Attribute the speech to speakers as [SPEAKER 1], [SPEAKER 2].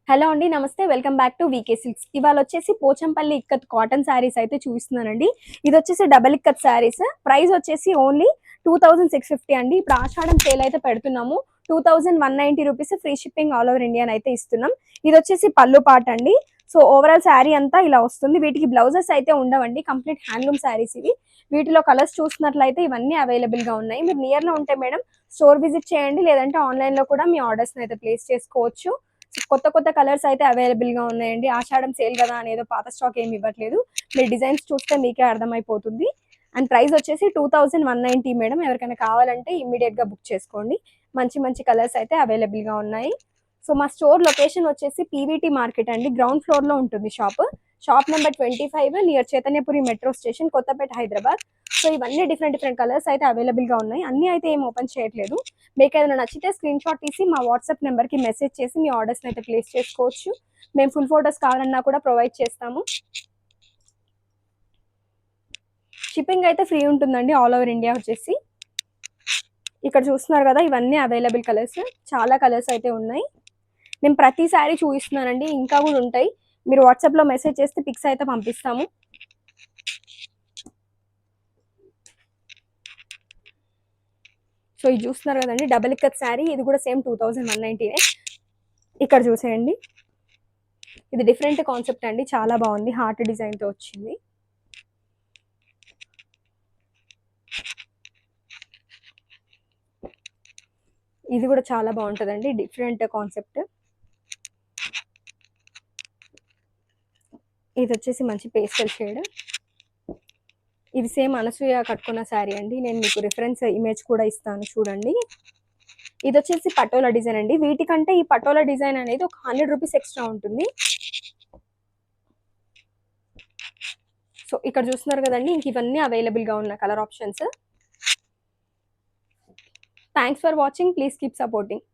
[SPEAKER 1] Hello అండి. నమస్తే. Welcome back to VK Silks. ఇవాళొచ్చేసి పోచంపల్లి ఇక్కత్ కాటన్ శారీస్ అయితే చూపిస్తున్నానండి. ఇదొచ్చేసి డబుల్ ఇక్కత్ శారీస్. ప్రైస్ వచ్చేసి ఓన్లీ 2650 అండి. ఇప్పుడు ఆషాఢం సేల్ అయితే పెడుతున్నాము. 2190 rupees free shipping all over India అయితే ఇస్తున్నాం. ఇదొచ్చేసి పళ్ళు పార్ట్ అండి. సో ఓవరాల్ శారీ అంతా ఇలా వస్తుంది. వీటికి బ్లౌజెస్ అయితే ఉండవండి. కంప్లీట్ హ్యాండ్లూమ్ శారీస్ ఇవి. వీటిలో కలర్స్ చూస్తున్నట్లయితే ఇవన్నీ అవైలబుల్ గా ఉన్నాయి. మీరు నియర్ లో ఉంటే మేడం స్టోర్ విజిట్ చేయండి. లేదంటే ఆన్లైన్ లో కూడా మీ ఆర్డర్స్ అయితే ప్లేస్ చేసుకోవచ్చు. కొత్త కొత్త కలర్స్ అయితే అవైలబుల్ గా ఉన్నాయండి. ఆషాఢం సేల్ కదా అనేదో పాత స్టాక్ ఏమి ఇవ్వట్లేదు. మీరు డిజైన్స్ చూస్తే మీకే అర్థమైపోతుంది. అండ్ ప్రైస్ వచ్చేసి 2190 మేడం. ఎవరికైనా కావాలంటే ఇమ్మీడియట్ గా బుక్ చేసుకోండి. మంచి మంచి కలర్స్ అయితే అవైలబుల్ గా ఉన్నాయి. సో మా స్టోర్ లొకేషన్ వచ్చేసి పీవీటీ మార్కెట్ అండి. గ్రౌండ్ ఫ్లోర్ లో ఉంటుంది shop number 25 near Chaitanyapuri metro station, Kothapet, Hyderabad. So ఇవన్నీ డిఫరెంట్ డిఫరెంట్ కలర్స్ అయితే అవైలబుల్ గా ఉన్నాయి. అన్ని అయితే ఏం ఓపెన్ చేయట్లేదు. మీకు ఏదైనా నచ్చితే స్క్రీన్ షాట్ తీసి మా వాట్సాప్ నెంబర్కి మెసేజ్ చేసి మీ ఆర్డర్స్ని అయితే ప్లేస్ చేసుకోవచ్చు. మేము ఫుల్ ఫొటోస్ కావాలన్నా కూడా ప్రొవైడ్ చేస్తాము. షిప్పింగ్ అయితే ఫ్రీ ఉంటుందండి ఆల్ ఓవర్ ఇండియా వచ్చేసి. ఇక్కడ చూస్తున్నారు కదా, ఇవన్నీ అవైలబుల్ కలర్స్. చాలా కలర్స్ అయితే ఉన్నాయి. నేను ప్రతి సారీ చూపిస్తున్నానండి, ఇంకా కూడా ఉంటాయి. మీరు వాట్సాప్లో మెసేజ్ చేస్తే పిక్స్ అయితే పంపిస్తాము. సో ఇది చూస్తున్నారు కదండి, డబల్ ఇక్కత్ శారీ. ఇది కూడా సేమ్ 2190. ఇక్కడ చూసేయండి, ఇది డిఫరెంట్ కాన్సెప్ట్ అండి. చాలా బాగుంది. హార్ట్ డిజైన్ తో వచ్చింది. ఇది కూడా చాలా బాగుంటుందండి. Different concept. ఇది వచ్చేసి మంచి పేస్టల్ షేడ్. ఇది సేమ్ అనసూయ కట్టుకున్న శారీ అండి. నేను మీకు రిఫరెన్స్ ఇమేజ్ కూడా ఇస్తాను, చూడండి. ఇది వచ్చేసి పటోలా డిజైన్ అండి. వీటికంటే ఈ పటోలా డిజైన్ అనేది ఒక 100 రూపీస్ ఎక్స్ట్రా ఉంటుంది. సో ఇక్కడ చూస్తున్నారు కదండి, ఇంక ఇవన్నీ అవైలబుల్ గా ఉన్న colour options. Thanks for watching. Please keep supporting.